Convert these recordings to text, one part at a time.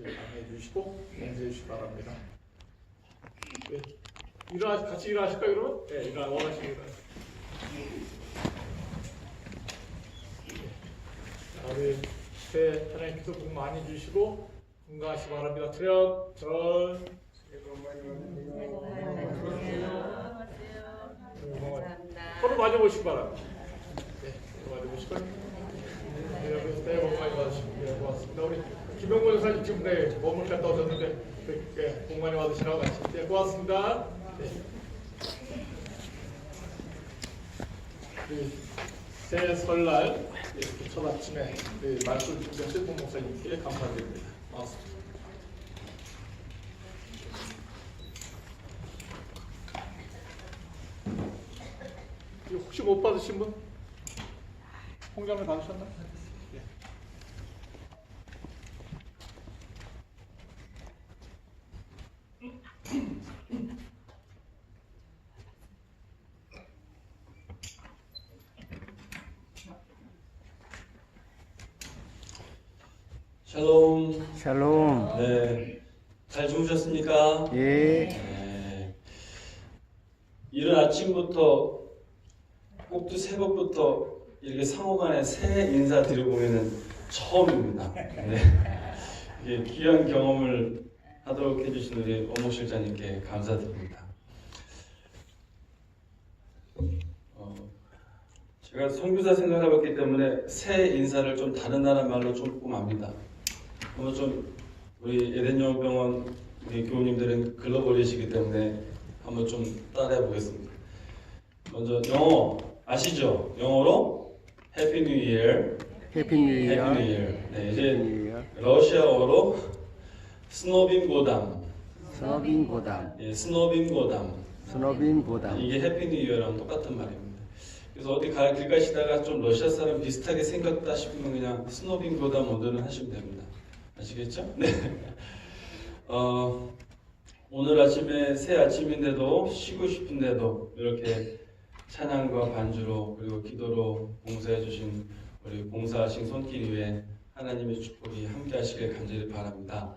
안내해 주시고 인사해 주시기 바랍니다. 네. 같이 일어나실까요, 그러면? 네, 원하시면 일어나세요. 우리 새해 하나님께서 복 많이 주시고 건강하시기 바랍니다. 트럭, 전, 새해 복 많이 받으세요. 서로 맞아보시기 바랍니다. 네, 맞아보시고 여러분 새해 복 많이 받으시고 네, 고맙습니다. 우리 김영곤 사님 지금 머물 갔다 오셨는데 네, 복 많이 받으시라고 같이 네, 고맙습니다. 네. 새해 설날 이렇게 첫 아침에 말씀 준비하신 본 목사님께 감사드립니다. 고맙습니다. 혹시 못 받으신 분? 홍장을 받으셨나? 네. 샬롬. 샬롬. 네, 잘 주무셨습니까? 예. 네. 이른 아침부터 꼭두 새벽부터 이렇게 상호간에 새해 인사 드려보기는 처음입니다. 네. 이게 귀한 경험을 하도록 해주신 우리 원목 실장님께 감사드립니다. 제가 선교사 생각해봤기 때문에 새해 인사를 좀 다른 나라 말로 조금 압니다. 오늘 좀 우리 에덴영병원 우리 교우님들은 글로벌이시기 때문에 한번 좀 따라해 보겠습니다. 먼저 영어 아시죠? 영어로 해피 뉴 이어. 해피 뉴 이어. 해피 뉴 이어. 네, 이제 러시아어로 스노빈 고담. 스노빈 고담. 예, 스노빈 고담. 스노빈 고담. 이게 해피 뉴 이어랑 똑같은 말입니다. 그래서 어디 길 가시다가 좀 러시아 사람 비슷하게 생겼다 싶으면 그냥 스노빈 고담 모드는 하시면 됩니다. 아시겠죠? 네. 오늘 아침에 새 아침인데도 쉬고 싶은데도 이렇게 찬양과 반주로 그리고 기도로 봉사해 주신 우리 봉사하신 손길 위에 하나님의 축복이 함께 하시길 간절히 바랍니다.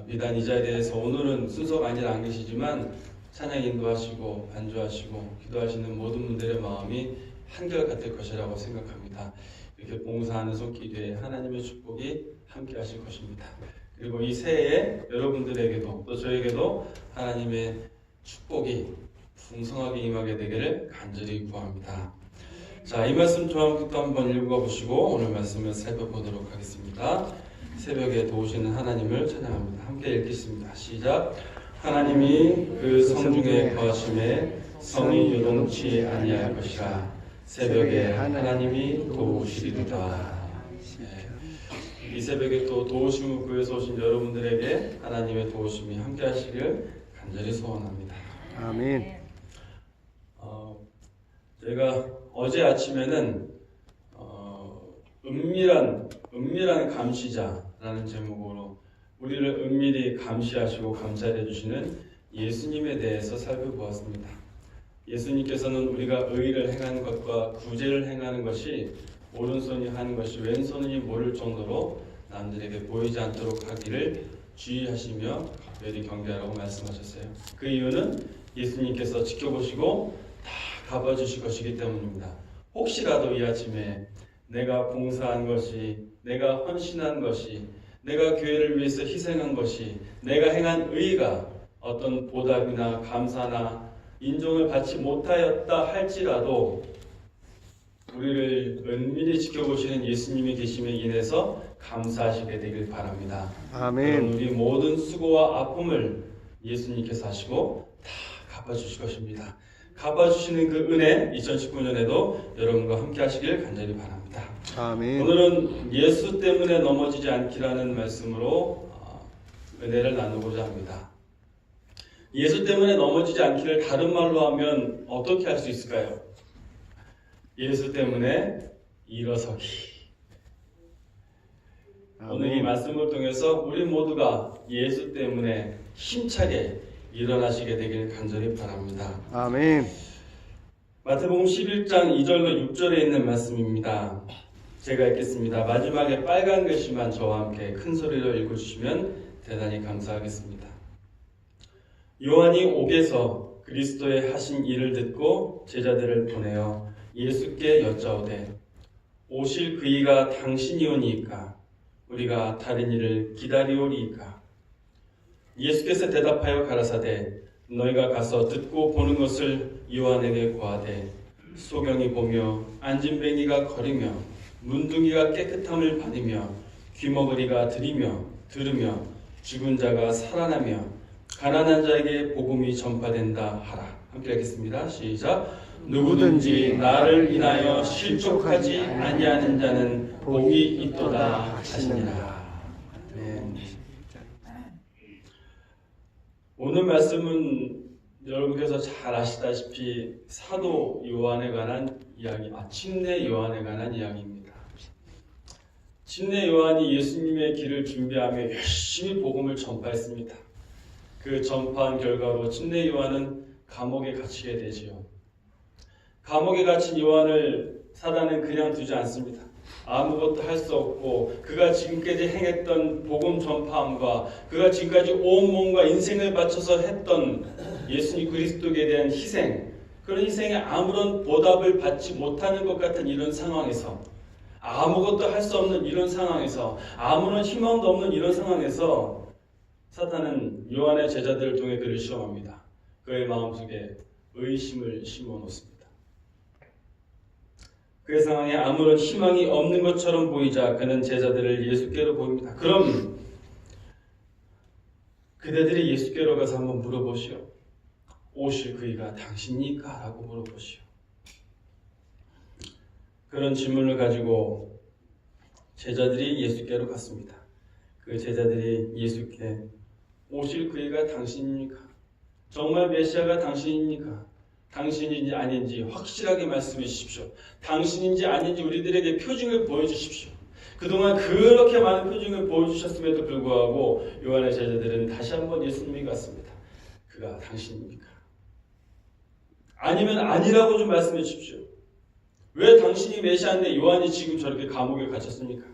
비단 이 자리에서 오늘은 순서가 아니라 안 계시지만 찬양 인도하시고 반주하시고 기도하시는 모든 분들의 마음이 한결같을 것이라고 생각합니다. 이렇게 봉사하는 손길 위에 하나님의 축복이 함께 하실 것입니다. 그리고 이 새해에 여러분들에게도 또 저에게도 하나님의 축복이 풍성하게 임하게 되기를 간절히 구합니다. 자, 이 말씀 저한부터 한번 읽어보시고 오늘 말씀을 살펴보도록 하겠습니다. 새벽에 도우시는 하나님을 찬양합니다. 함께 읽겠습니다. 시작. 하나님이 그 성중에 거하심에 성이 요동치 아니할 것이라. 새벽에 하나님이 도우시리로다. 이 새벽에 또 도우심을 구해서 오신 여러분들에게 하나님의 도우심이 함께 하시길 간절히 소원합니다. 아멘. 제가 어제 아침에는 은밀한 감시자라는 제목으로 우리를 은밀히 감시하시고 감찰해 주시는 예수님에 대해서 살펴보았습니다. 예수님께서는 우리가 의를 행하는 것과 구제를 행하는 것이 오른손이 하는 것이 왼손이 모를 정도로 남들에게 보이지 않도록 하기를 주의하시며 각별히 경계하라고 말씀하셨어요. 그 이유는 예수님께서 지켜보시고 다 갚아주실 것이기 때문입니다. 혹시라도 이 아침에 내가 봉사한 것이, 내가 헌신한 것이, 내가 교회를 위해서 희생한 것이, 내가 행한 의가 어떤 보답이나 감사나 인정을 받지 못하였다 할지라도 우리를 은밀히 지켜보시는 예수님이 계심에 인해서 감사하시게 되길 바랍니다. 아멘. 우리 모든 수고와 아픔을 예수님께서 하시고 다 갚아주실 것입니다. 갚아주시는 그 은혜 2019년에도 여러분과 함께 하시길 간절히 바랍니다. 아멘. 오늘은 예수 때문에 넘어지지 않기라는 말씀으로 은혜를 나누고자 합니다. 예수 때문에 넘어지지 않기를 다른 말로 하면 어떻게 할 수 있을까요? 예수 때문에 일어서기. 오늘 이 말씀을 통해서 우리 모두가 예수 때문에 힘차게 일어나시게 되길 간절히 바랍니다. 아멘. 마태복음 11장 2절로 6절에 있는 말씀입니다. 제가 읽겠습니다. 마지막에 빨간 글씨만 저와 함께 큰 소리로 읽어주시면 대단히 감사하겠습니다. 요한이 옥에서 그리스도의 하신 일을 듣고 제자들을 보내어 예수께 여짜오되 오실 그이가 당신이오니이까 우리가 다른 이를 기다리오리이까. 예수께서 대답하여 가라사대 너희가 가서 듣고 보는 것을 요한에게 고하되 소경이 보며 안진뱅이가 거리며 문둥이가 깨끗함을 받으며 귀머거리가 들으며 죽은 자가 살아나며 가난한 자에게 복음이 전파된다 하라. 함께 하겠습니다. 시작. 누구든지 나를 인하여 실족하지 아니하는 자는 복이 있도다 하시니라. 아멘. 오늘 말씀은 여러분께서 잘 아시다시피 사도 요한에 관한 이야기, 침례 요한에 관한 이야기입니다. 침례 요한이 예수님의 길을 준비하며 열심히 복음을 전파했습니다. 그 전파한 결과로 침례 요한은 감옥에 갇히게 되지요. 감옥에 갇힌 요한을 사단은 그냥 두지 않습니다. 아무것도 할 수 없고 그가 지금까지 행했던 복음 전파함과 그가 지금까지 온 몸과 인생을 바쳐서 했던 예수님 그리스도에 대한 희생, 그런 희생에 아무런 보답을 받지 못하는 것 같은 이런 상황에서, 아무것도 할 수 없는 이런 상황에서, 아무런 희망도 없는 이런 상황에서 사탄은 요한의 제자들을 통해 그를 시험합니다. 그의 마음속에 의심을 심어놓습니다. 그 상황에 아무런 희망이 없는 것처럼 보이자 그는 제자들을 예수께로 보입니다. 그럼 그대들이 예수께로 가서 한번 물어보시오. 오실 그이가 당신입니까? 라고 물어보시오. 그런 질문을 가지고 제자들이 예수께로 갔습니다. 그 제자들이 예수께 오실 그이가 당신입니까? 정말 메시아가 당신입니까? 당신인지 아닌지 확실하게 말씀해 주십시오. 당신인지 아닌지 우리들에게 표징을 보여주십시오. 그동안 그렇게 많은 표징을 보여주셨음에도 불구하고 요한의 제자들은 다시 한번 예수님이 갔습니다. 그가 당신입니까? 아니면 아니라고 좀 말씀해 주십시오. 왜 당신이 메시아인데 요한이 지금 저렇게 감옥에 갇혔습니까?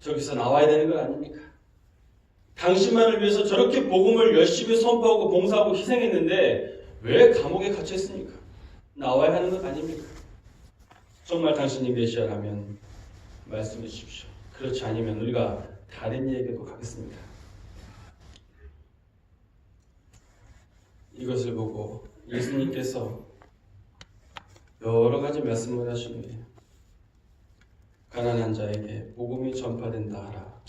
저기서 나와야 되는 거 아닙니까? 당신만을 위해서 저렇게 복음을 열심히 선포하고 봉사하고 희생했는데 왜 감옥에 갇혀 있습니까? 나와야 하는 것 아닙니까? 정말 당신이 메시아라면 말씀해 주십시오. 그렇지 않으면 우리가 다른 이에게도 가겠습니다. 이것을 보고 예수님께서 여러 가지 말씀을 하십니다. 가난한 자에게 복음이 전파된다 하라.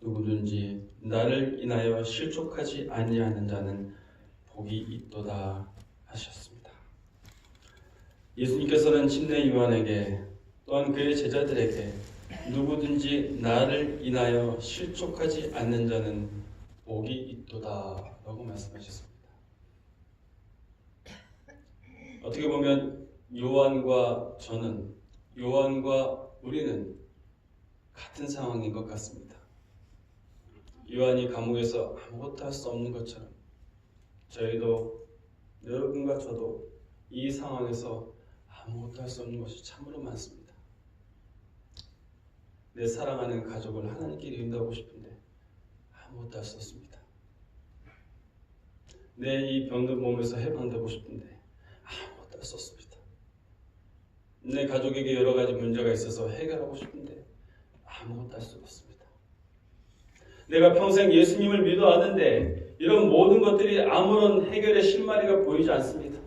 누구든지 나를 인하여 실족하지 아니하는 자는 복이 있도다 하셨습니다. 예수님께서는 침례 요한에게 또한 그의 제자들에게 누구든지 나를 인하여 실족하지 않는 자는 복이 있도다 라고 말씀하셨습니다. 어떻게 보면 요한과 저는, 요한과 우리는 같은 상황인 것 같습니다. 요한이 감옥에서 아무것도 할 수 없는 것처럼 저희도, 여러분과 저도 이 상황에서 아무것도 할 수 없는 것이 참으로 많습니다. 내 사랑하는 가족을 하나님께 인도하고 싶은데 아무것도 할 수 없습니다. 내 이 병든 몸에서 해방되고 싶은데 아무것도 할 수 없습니다. 내 가족에게 여러 가지 문제가 있어서 해결하고 싶은데 아무것도 할 수 없습니다. 내가 평생 예수님을 믿어왔는데 이런 모든 것들이 아무런 해결의 실마리가 보이지 않습니다.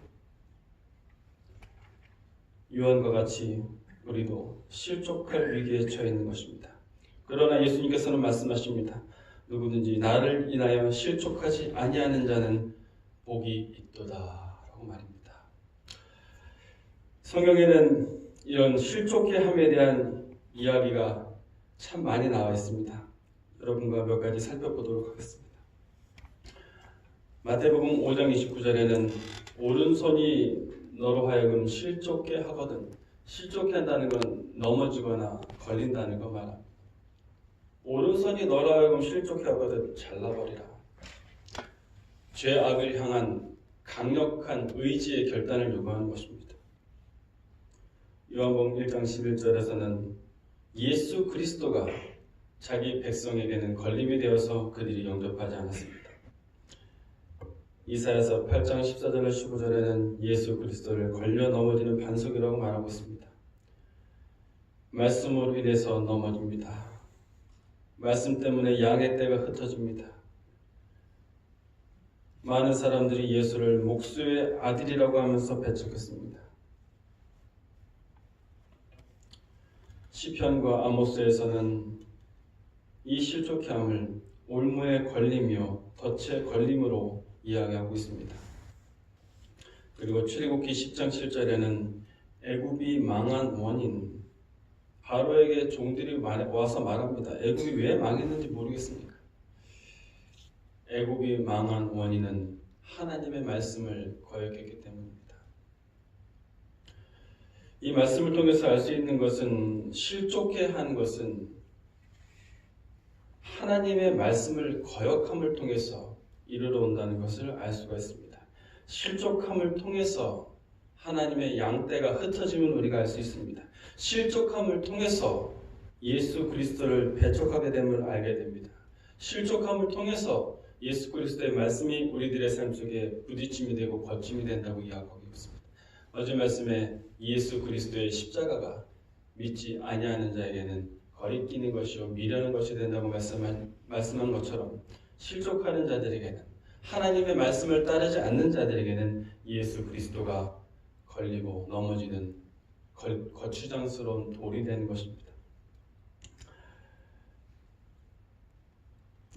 요한과 같이 우리도 실족할 위기에 처해 있는 것입니다. 그러나 예수님께서는 말씀하십니다. 누구든지 나를 인하여 실족하지 아니하는 자는 복이 있도다 라고 말입니다. 성경에는 이런 실족해함에 대한 이야기가 참 많이 나와 있습니다. 여러분과 몇 가지 살펴보도록 하겠습니다. 마태복음 5장 29절에는 오른손이 너로 하여금 실족해 하거든. 실족해 한다는 건 넘어지거나 걸린다는 거 말합니다. 오른손이 너로 하여금 실족해 하거든 잘라버리라. 죄악을 향한 강력한 의지의 결단을 요구하는 것입니다. 요한복음 1장 11절에서는 예수 그리스도가 자기 백성에게는 걸림이 되어서 그들이 영접하지 않았습니다. 이사야서 8장 14절과 15절에는 예수 그리스도를 걸려 넘어지는 반석이라고 말하고 있습니다. 말씀으로 인해서 넘어집니다. 말씀 때문에 양의 떼가 흩어집니다. 많은 사람들이 예수를 목수의 아들이라고 하면서 배척했습니다. 시편과 아모스에서는 이 실족함을 올무에 걸리며 덫에 걸림으로 이야기하고 있습니다. 그리고 출애굽기 10장 7절에는 애굽이 망한 원인, 바로에게 종들이 와서 말합니다. 애굽이 왜 망했는지 모르겠습니까? 애굽이 망한 원인은 하나님의 말씀을 거역했기 때문입니다. 이 말씀을 통해서 알 수 있는 것은 실족해 한 것은 하나님의 말씀을 거역함을 통해서 이르러 온다는 것을 알 수가 있습니다. 실족함을 통해서 하나님의 양떼가 흩어짐을 우리가 알 수 있습니다. 실족함을 통해서 예수 그리스도를 배척하게 됨을 알게 됩니다. 실족함을 통해서 예수 그리스도의 말씀이 우리들의 삶 속에 부딪힘이 되고 거침이 된다고 이야기하고 있습니다. 어제 말씀에 예수 그리스도의 십자가가 믿지 아니하는 자에게는 거리끼는 것이요 미련한 것이 된다고 말씀한 것처럼 실족하는 자들에게는, 하나님의 말씀을 따르지 않는 자들에게는 예수 그리스도가 걸리고 넘어지는 거추장스러운 돌이 되는 것입니다.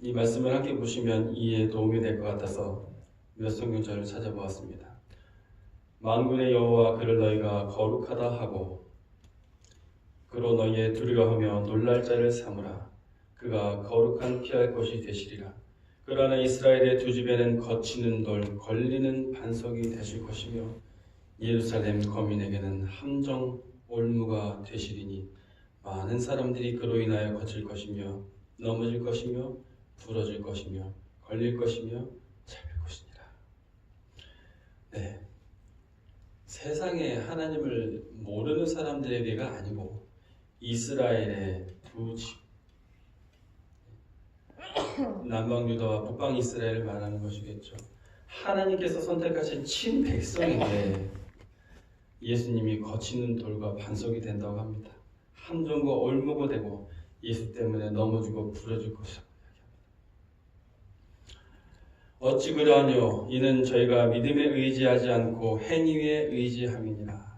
이 말씀을 함께 보시면 이해에 도움이 될 것 같아서 몇 성경절을 찾아보았습니다. 만군의 여호와 그를 너희가 거룩하다 하고 그로 너희의 두려워하며 놀랄 자를 삼으라. 그가 거룩한 피할 것이 되시리라. 그러나 이스라엘의 두 집에는 거치는 돌, 걸리는 반석이 되실 것이며 예루살렘 거민에게는 함정 올무가 되시리니 많은 사람들이 그로 인하여 거칠 것이며 넘어질 것이며 부러질 것이며 걸릴 것이며 잡힐 것이니라. 네, 세상에 하나님을 모르는 사람들에게가 아니고 이스라엘의 두 집, 남방 유다와 북방 이스라엘을 말하는 것이겠죠. 하나님께서 선택하신 친백성에게 예수님이 거치는 돌과 반석이 된다고 합니다. 함정과 올무가 되고 예수 때문에 넘어지고 부러질 것이라고 이야기합니다. 어찌 그러하뇨? 이는 저희가 믿음에 의지하지 않고 행위에 의지함이니라.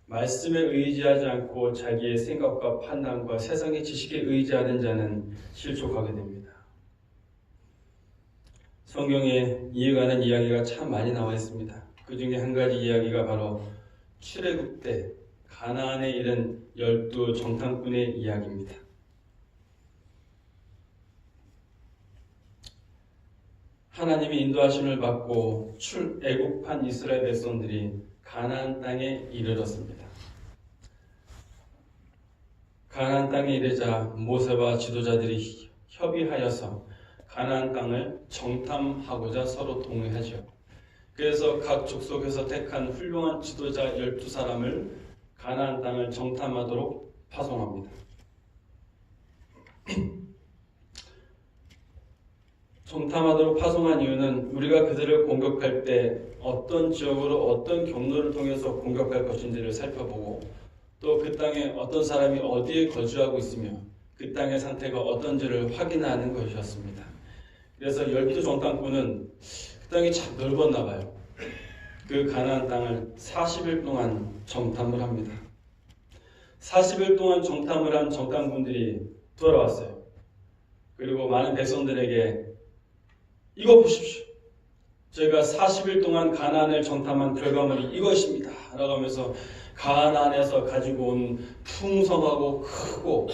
말씀에 의지하지 않고 자기의 생각과 판단과 세상의 지식에 의지하는 자는 실족하게 됩니다. 성경에 이해가는 이야기가 참 많이 나와 있습니다. 그 중에 한 가지 이야기가 바로 출애굽 때 가나안에 이른 12 정탐꾼의 이야기입니다. 하나님의 인도하심을 받고 출애굽한 이스라엘 백성들이 가나안 땅에 이르렀습니다. 가나안 땅에 이르자 모세와 지도자들이 협의하여서 가나안 땅을 정탐하고자 서로 동의하죠. 그래서 각 족속에서 택한 훌륭한 지도자 12사람을 가나안 땅을 정탐하도록 파송합니다. 정탐하도록 파송한 이유는 우리가 그들을 공격할 때 어떤 지역으로 어떤 경로를 통해서 공격할 것인지를 살펴보고 또 그 땅에 어떤 사람이 어디에 거주하고 있으며 그 땅의 상태가 어떤지를 확인하는 것이었습니다. 그래서 12 정탐꾼은 그 땅이 참 넓었나 봐요. 그 가나안 땅을 40일 동안 정탐을 합니다. 40일 동안 정탐을 한 정탐꾼들이 돌아왔어요. 그리고 많은 백성들에게 이거 보십시오. 저희가 40일 동안 가나안을 정탐한 결과물이 이것입니다. 라고 하면서 가나안에서 가지고 온 풍성하고 크고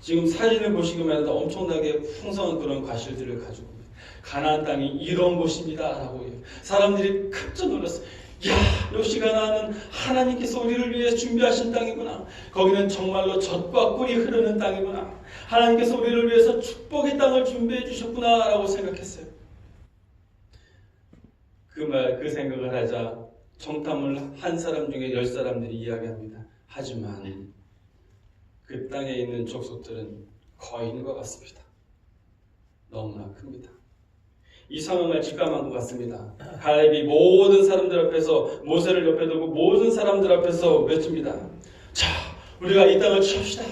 지금 사진을 보시기만 해도 엄청나게 풍성한 그런 과실들을 가지고 옵니다. 가나안 땅이 이런 곳입니다. 라고 사람들이 깜짝 놀랐어요. 야, 역시 가나안은 하나님께서 우리를 위해 준비하신 땅이구나. 거기는 정말로 젖과 꿀이 흐르는 땅이구나. 하나님께서 우리를 위해서 축복의 땅을 준비해 주셨구나 라고 생각했어요. 그 생각을 하자 정탐을 한 사람 중에 10사람들이 이야기합니다. 하지만 그 땅에 있는 족속들은 거인과 같습니다. 너무나 큽니다. 이 상황을 직감한 것 같습니다. 갈렙이 모든 사람들 앞에서 모세를 옆에 두고 모든 사람들 앞에서 외칩니다. 자, 우리가 이 땅을 취합시다.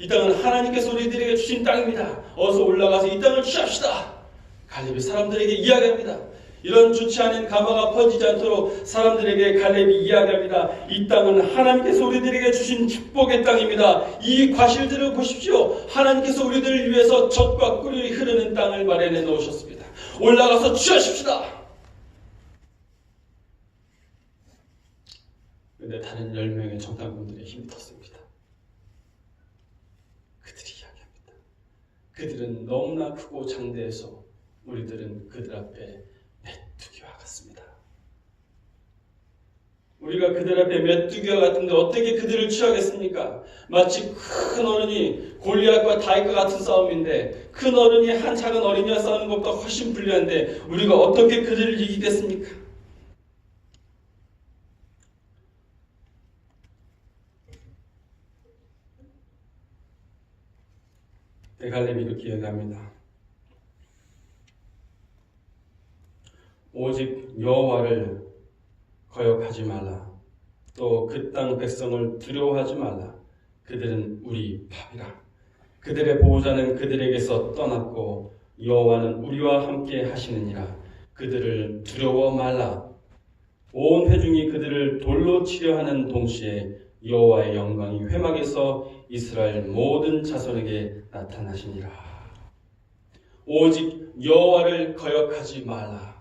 이 땅은 하나님께서 우리들에게 주신 땅입니다. 어서 올라가서 이 땅을 취합시다. 갈렙이 사람들에게 이야기합니다. 이런 좋지 않은 가마가 퍼지지 않도록 사람들에게 갈렙이 이야기합니다. 이 땅은 하나님께서 우리들에게 주신 축복의 땅입니다. 이 과실들을 보십시오. 하나님께서 우리들을 위해서 젖과 꿀이 흐르는 땅을 마련해 놓으셨습니다. 올라가서 취하십시다. 그런데 다른 10명의 정탐꾼들의 힘이 컸습니다. 그들이 이야기합니다. 그들은 너무나 크고 장대해서 우리들은 그들 앞에 메뚜기와 같습니다. 우리가 그들 앞에 메뚜기와 같은데 어떻게 그들을 취하겠습니까? 마치 큰 어른이 골리앗과 다윗과 같은 싸움인데 큰 어른이 한 작은 어린이와 싸우는 것보다 훨씬 불리한데 우리가 어떻게 그들을 이기겠습니까? 갈렙이 이렇게 얘기합니다. 오직 여호와를 거역하지 말라. 또 그 땅 백성을 두려워하지 말라. 그들은 우리 밥이라. 그들의 보호자는 그들에게서 떠났고 여호와는 우리와 함께 하시느니라. 그들을 두려워 말라. 온 회중이 그들을 돌로 치려 하는 동시에 여호와의 영광이 회막에서 이스라엘 모든 자손에게 나타나시니라. 오직 여호와를 거역하지 말라.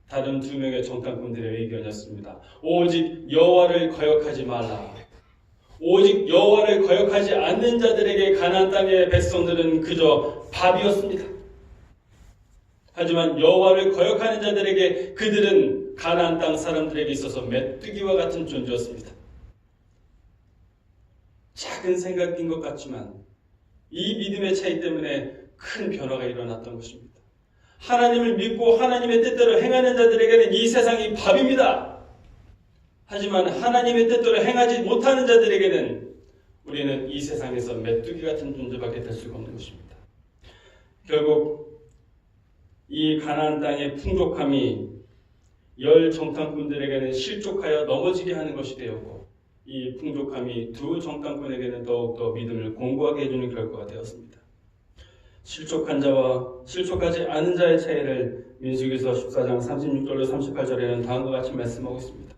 다른 2명의 정탐꾼들의 의견이었습니다. 오직 여호와를 거역하지 말라. 오직 여호와를 거역하지 않는 자들에게 가나안 땅의 백성들은 그저 밥이었습니다. 하지만 여호와를 거역하는 자들에게 그들은 가나안 땅 사람들에게 있어서 메뚜기와 같은 존재였습니다. 작은 생각인 것 같지만 이 믿음의 차이 때문에 큰 변화가 일어났던 것입니다. 하나님을 믿고 하나님의 뜻대로 행하는 자들에게는 이 세상이 밥입니다. 하지만 하나님의 뜻대로 행하지 못하는 자들에게는 우리는 이 세상에서 메뚜기 같은 존재밖에 될 수가 없는 것입니다. 결국 이 가나안 땅의 풍족함이 10 정탐꾼들에게는 실족하여 넘어지게 하는 것이 되었고 이 풍족함이 2 정탐꾼에게는 더욱더 믿음을 공고하게 해주는 결과가 되었습니다. 실족한 자와 실족하지 않은 자의 차이를 민수기서 14장 36절로 38절에는 다음과 같이 말씀하고 있습니다.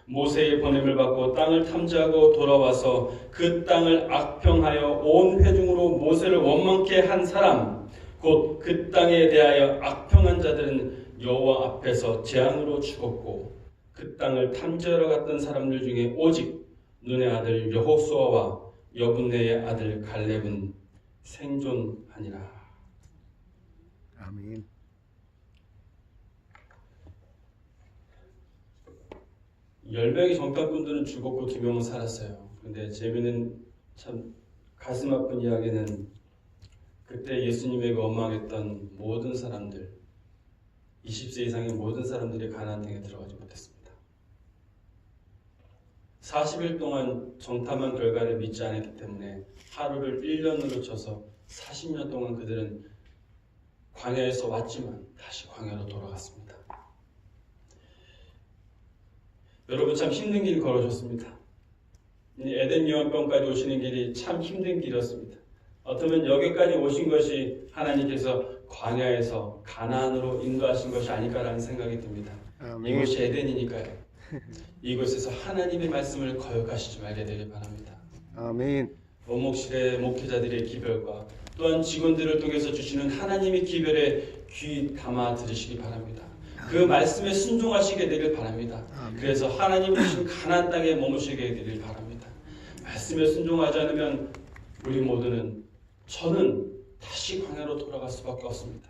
모세의 보냄을 받고 땅을 탐지하고 돌아와서 그 땅을 악평하여 온 회중으로 모세를 원망케 한 사람 곧 그 땅에 대하여 악평한 자들은 여호와 앞에서 재앙으로 죽었고 그 땅을 탐지하러 갔던 사람들 중에 오직 눈의 아들 여호수아와 여분네의 아들 갈렙은 생존하니라. 아멘. 열 명의 정탐꾼들은 죽었고 2명은 살았어요. 그런데 재미있는 참 가슴 아픈 이야기는 그때 예수님에게 원망했던 모든 사람들 20세 이상의 모든 사람들이 가나안 땅에 들어가지 못했습니다. 40일 동안 정탐한 결과를 믿지 않았기 때문에 하루를 1년으로 쳐서 40년 동안 그들은 광야에서 왔지만 다시 광야로 돌아갔습니다. 여러분 참 힘든 길 걸어줬습니다. 에덴 요한병까지 오시는 길이 참 힘든 길이었습니다. 어쩌면 여기까지 오신 것이 하나님께서 광야에서 가나안으로 인도하신 것이 아닐까라는 생각이 듭니다. 아멘. 이곳이 에덴이니까요. 이곳에서 하나님의 말씀을 거역하시지 말게 되길 바랍니다. 아멘. 원목실의 목회자들의 기별과 또한 직원들을 통해서 주시는 하나님의 기별에 귀 담아 들으시기 바랍니다. 그 말씀에 순종하시게 되길 바랍니다. 그래서 하나님이 주신 가나안 땅에 머무시게 되길 바랍니다. 말씀에 순종하지 않으면 우리 모두는 저는 다시 광야로 돌아갈 수밖에 없습니다.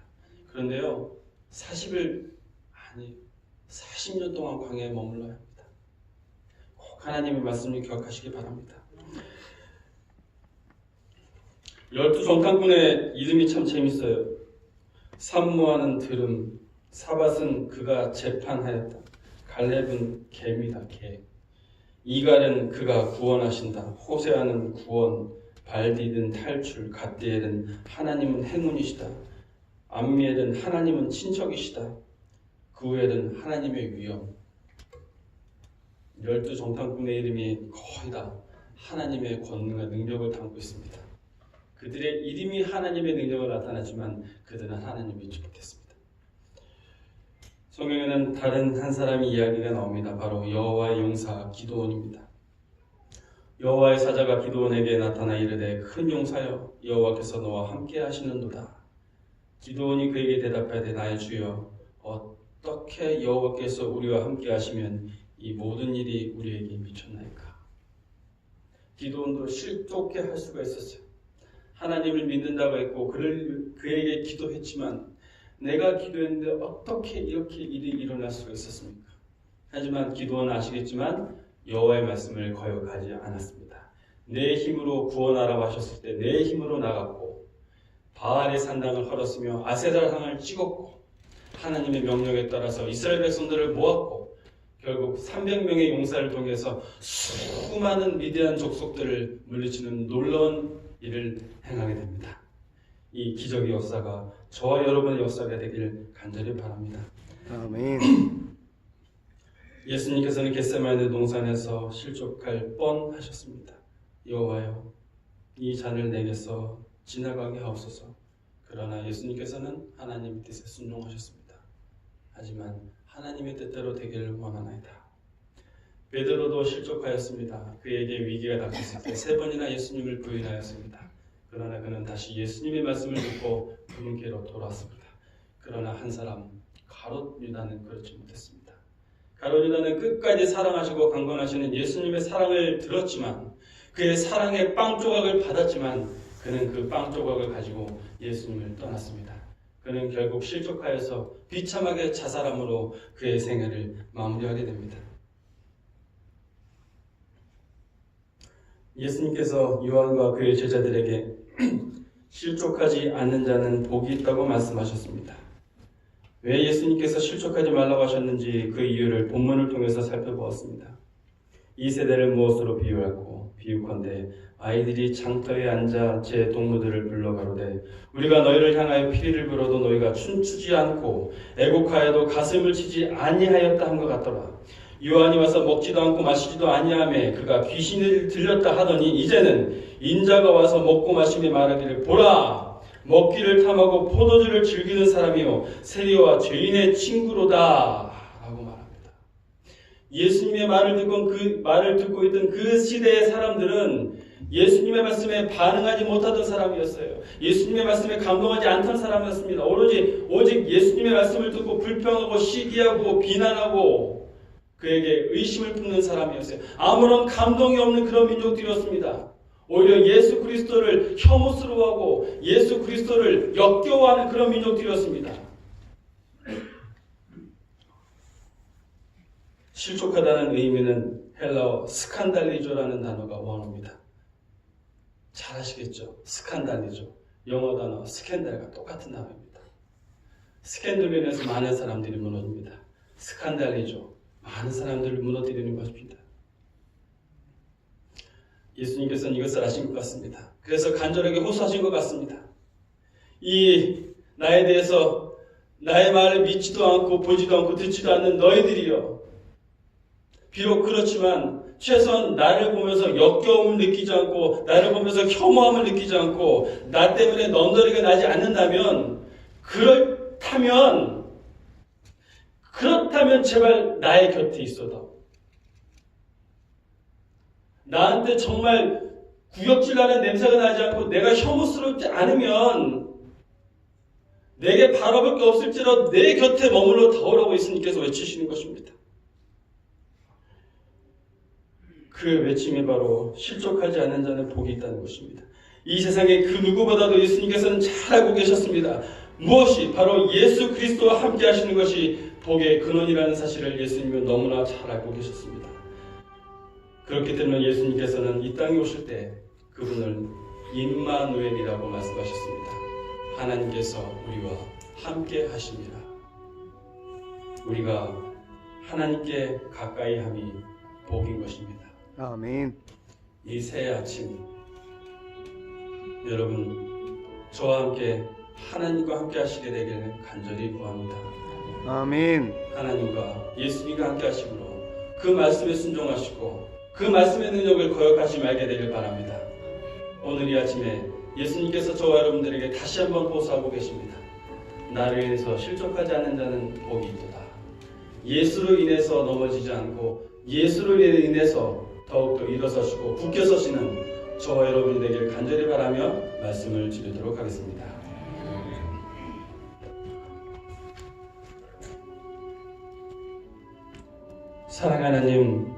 그런데요 40일 아니 40년 동안 광야에 머물러야 합니다. 꼭 하나님의 말씀을 기억하시기 바랍니다. 12 정탐꾼의 이름이 참 재밌어요. 산무하는 드름, 사밧은 그가 재판하였다. 갈렙은 개입니다. 개. 이갈은 그가 구원하신다. 호세아는 구원, 발디딘 탈출, 갓디엘은 하나님은 행운이시다. 암미엘은 하나님은 친척이시다. 그우엘은 하나님의 위엄. 12정탐꾼의 이름이 거의 다 하나님의 권능과 능력을 담고 있습니다. 그들의 이름이 하나님의 능력을 나타나지만 그들은 하나님을 믿지 못했습니다. 성경에는 다른 한 사람의 이야기가 나옵니다. 바로 여호와의 용사 기드온입니다. 여호와의 사자가 기드온에게 나타나 이르되 큰 용사여 여호와께서 너와 함께 하시는도다. 기드온이 그에게 대답하되 나의 주여 어떻게 여호와께서 우리와 함께 하시면 이 모든 일이 우리에게 미쳤나이까. 기드온도 실족해 할 수가 있었어요. 하나님을 믿는다고 했고 그에게 기도했지만 내가 기도했는데 어떻게 이렇게 일이 일어날 수가 있었습니까? 하지만 기드온은 아시겠지만 여호와의 말씀을 거역하지 않았습니다. 내 힘으로 구원하라고 하셨을 때 내 힘으로 나갔고 바알의 산당을 헐었으며 아세라 상을 찍었고 하나님의 명령에 따라서 이스라엘 백성들을 모았고 결국 300명의 용사를 통해서 수많은 미디안 족속들을 물리치는 놀라운 일을 행하게 됩니다. 이 기적의 역사가 저와 여러분의 역사가 되길 간절히 바랍니다. 아멘. 예수님께서는 겟세마네 동산에서 실족할 뻔하셨습니다. 여호와여 이 잔을 내게서 지나가게 하옵소서. 그러나 예수님께서는 하나님의 뜻에 순종하셨습니다. 하지만 하나님의 뜻대로 되기를 원하나이다. 베드로도 실족하였습니다. 그에게 위기가 닥쳤을 때 3번이나 예수님을 부인하였습니다. 그러나 그는 다시 예수님의 말씀을 듣고 그분께로 돌아왔습니다. 그러나 한 사람 가롯 유다는 그렇지 못했습니다. 가롯 유다는 끝까지 사랑하시고 강권하시는 예수님의 사랑을 들었지만 그의 사랑의 빵 조각을 받았지만 그는 그 빵 조각을 가지고 예수님을 떠났습니다. 그는 결국 실족하여서 비참하게 자살함으로 그의 생애를 마무리하게 됩니다. 예수님께서 요한과 그의 제자들에게 실족하지 않는 자는 복이 있다고 말씀하셨습니다. 왜 예수님께서 실족하지 말라고 하셨는지 그 이유를 본문을 통해서 살펴보았습니다. 이 세대를 무엇으로 비유하고 비유컨대 아이들이 장터에 앉아 제 동무들을 불러 가로되 우리가 너희를 향하여 피리를 불어도 너희가 춤추지 않고 애곡하여도 가슴을 치지 아니하였다 함과 같더라. 요한이 와서 먹지도 않고 마시지도 아니하며 그가 귀신을 들렸다 하더니 이제는 인자가 와서 먹고 마시며 말하기를 보라 먹기를 탐하고 포도주를 즐기는 사람이요 세리와 죄인의 친구로다 라고 말합니다. 예수님의 말을 듣고 있던 그 시대의 사람들은 예수님의 말씀에 반응하지 못하던 사람이었어요. 예수님의 말씀에 감동하지 않던 사람이었습니다. 오직 예수님의 말씀을 듣고 불평하고 시기하고 비난하고 그에게 의심을 품는 사람이었어요. 아무런 감동이 없는 그런 민족들이었습니다. 오히려 예수 그리스도를 혐오스러워하고 예수 그리스도를 역겨워하는 그런 민족들이었습니다. 실족하다는 의미는 헬라어 스칸달리조라는 단어가 원어입니다. 잘 아시겠죠? 스칸달리조. 영어 단어 스캔들과 똑같은 단어입니다. 스캔들로 인해서 많은 사람들이 무너집니다. 스칸달리조. 많은 사람들을 무너뜨리는 것입니다. 예수님께서는 이것을 아신 것 같습니다. 그래서 간절하게 호소하신 것 같습니다. 이 나에 대해서 나의 말을 믿지도 않고 보지도 않고 듣지도 않는 너희들이여. 비록 그렇지만 최소한 나를 보면서 역겨움을 느끼지 않고 나를 보면서 혐오함을 느끼지 않고 나 때문에 넌더리가 나지 않는다면 그렇다면 제발 나의 곁에 있어다. 나한테 정말 구역질나는 냄새가 나지 않고 내가 혐오스럽지 않으면 내게 바라볼 게 없을지라도 내 곁에 머물러 다오라고 예수님께서 외치시는 것입니다. 그 외침이 바로 실족하지 않는 자는 복이 있다는 것입니다. 이 세상에 그 누구보다도 예수님께서는 잘 알고 계셨습니다. 무엇이 바로 예수 그리스도와 함께 하시는 것이 복의 근원이라는 사실을 예수님은 너무나 잘 알고 계셨습니다. 그렇기 때문에 예수님께서는 이 땅에 오실 때 그분을 임마누엘이라고 말씀하셨습니다. 하나님께서 우리와 함께 하십니다. 우리가 하나님께 가까이 함이 복인 것입니다. 아멘. 이 새 아침 여러분 저와 함께 하나님과 함께 하시게 되기를 간절히 구합니다. 아멘. 하나님과 예수님과 함께 하심으로 그 말씀에 순종하시고 그 말씀의 능력을 거역하지 말게 되길 바랍니다. 오늘 이 아침에 예수님께서 저와 여러분들에게 다시 한번 호소하고 계십니다. 나를 인해서 실족하지 않는 자는 복이 있도다. 예수로 인해서 넘어지지 않고 예수로 인해서 더욱더 일어서시고 굳게 서시는 저와 여러분이 되길 간절히 바라며 말씀을 드리도록 하겠습니다. 사랑하는 하나님,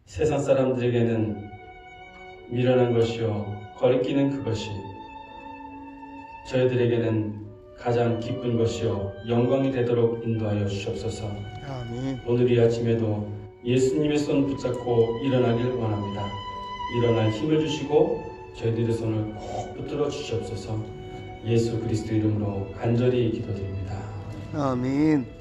세상 사람들에게는 미련한 것이요 거리끼는 그것이 저희들에게는 가장 기쁜 것이요 영광이 되도록 인도하여 주시옵소서. 아멘. 오늘 이 아침에도 예수님의 손 붙잡고 일어나길 원합니다. 일어날 힘을 주시고 저희들의 손을 꼭 붙들어 주시옵소서. 예수 그리스도 이름으로 간절히 기도드립니다. 아멘.